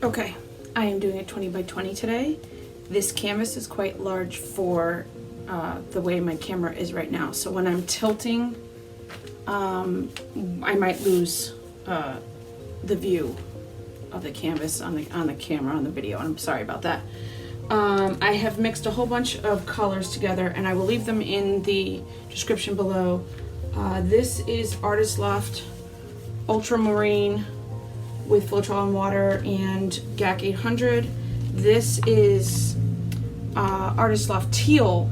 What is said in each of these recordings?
Okay, I am doing a 20 by 20 today. This canvas is quite large for the way my camera is right now. So when I'm tilting, I might lose the view of the canvas on the camera, on the video, and I'm sorry about that. I have mixed a whole bunch of colors together, and I will leave them in the description below. This is Artist Loft Ultramarine with Floetrol and water and GAC 800. This is Artist Loft Teal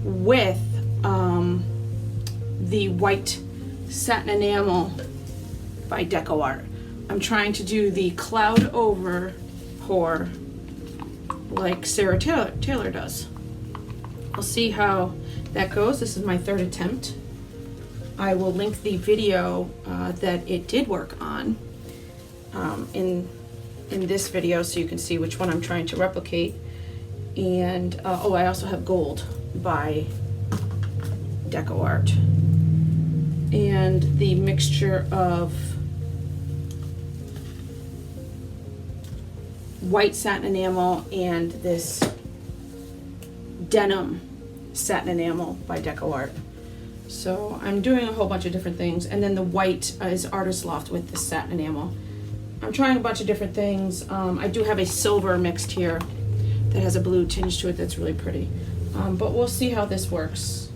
with the White Satin Enamel by DecoArt. I'm trying to do the cloud over pour like Sara Taylor does. I'll see how that goes. This is my third attempt. I will link the video that it did work on in this video so you can see which one I'm trying to replicate. And oh, I also have Gold by DecoArt. And the mixture of white satin enamel and this Denim satin enamel by DecoArt. So I'm doing a whole bunch of different things. And then the white is Artist Loft with the satin enamel. I'm trying a bunch of different things. I do have a silver mixed here that has a blue tinge to it that's really pretty. But we'll see how this works.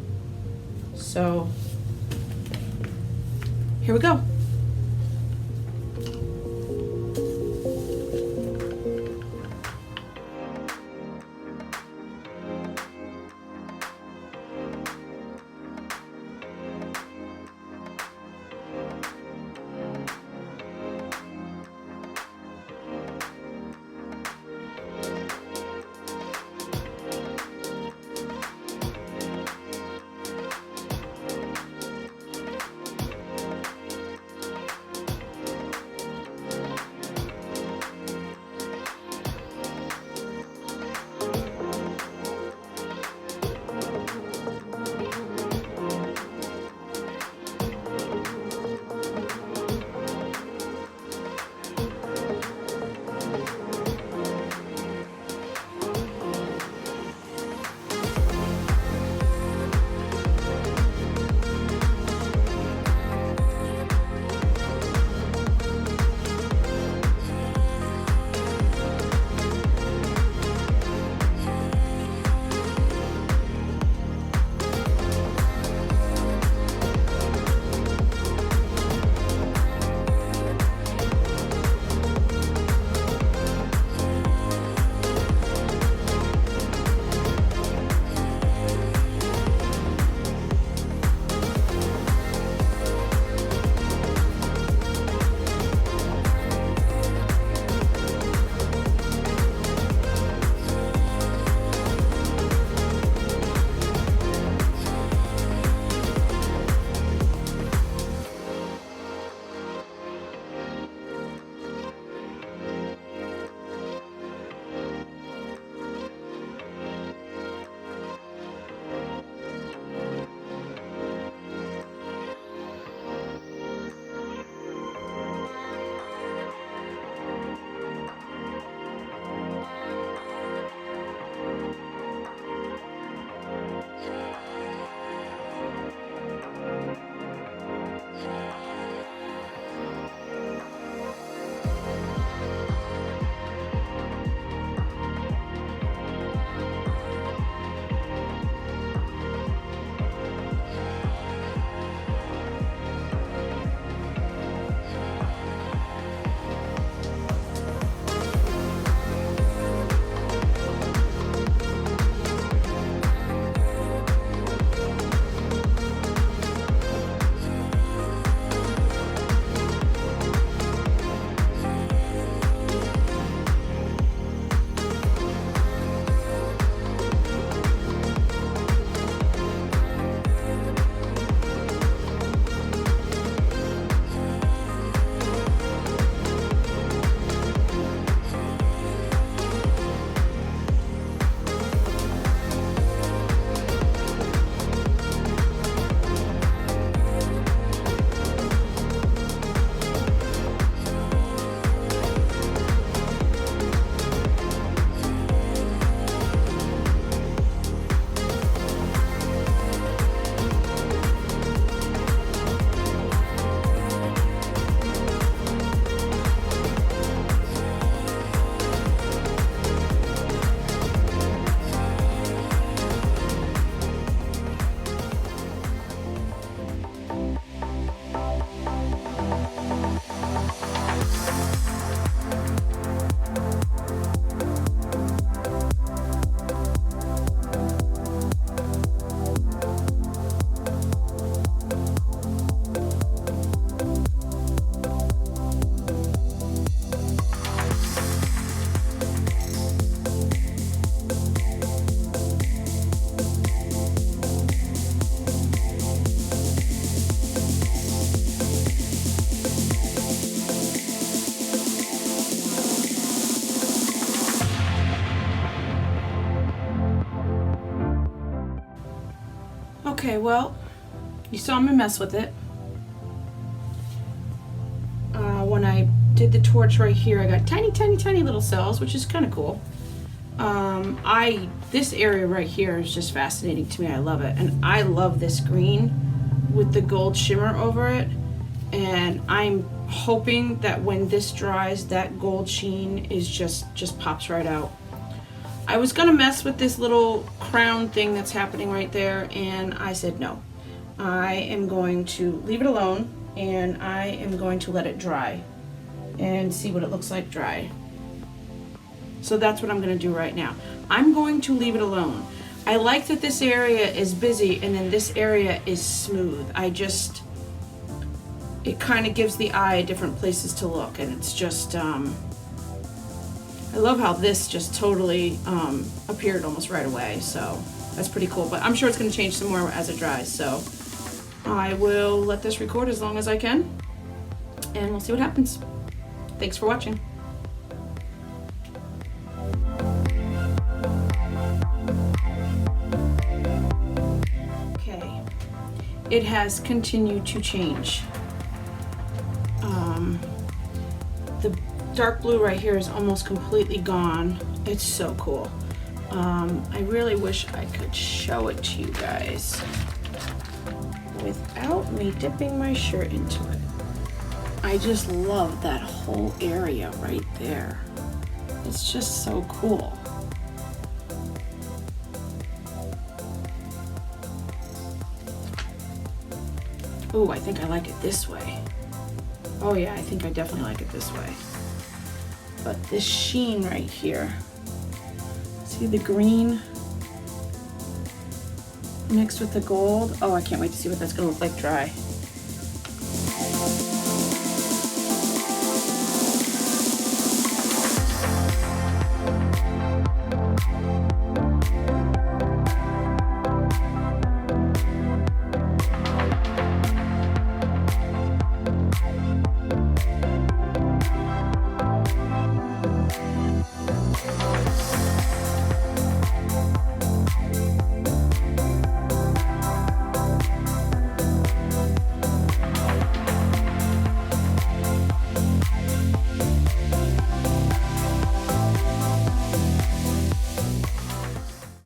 So here we go. Okay, well, you saw me mess with it. When I did the torch right here, I got tiny, tiny, tiny little cells, which is kind of cool. This area right here is just fascinating to me. I love it. And I love this green with the gold shimmer over it. And I'm hoping that when this dries, that gold sheen is just pops right out. I was gonna mess with this little crown thing that's happening right there, and I said no. I am going to leave it alone, and I am going to let it dry and see what it looks like dry. So that's what I'm gonna do right now. I'm going to leave it alone. I like that this area is busy and then this area is smooth. It kind of gives the eye different places to look, and it's just, I love how this just totally appeared almost right away, so that's pretty cool. But I'm sure it's going to change some more as it dries, so I will let this record as long as I can, and we'll see what happens. Thanks for watching. Okay, it has continued to change. The dark blue right here is almost completely gone. It's so cool. I really wish I could show it to you guys without me dipping my shirt into it. I just love that whole area right there. It's just so cool. Oh, I think I like it this way. Oh yeah, I think I definitely like it this way. But this sheen right here, see the green mixed with the gold? Oh, I can't wait to see what that's gonna look like dry.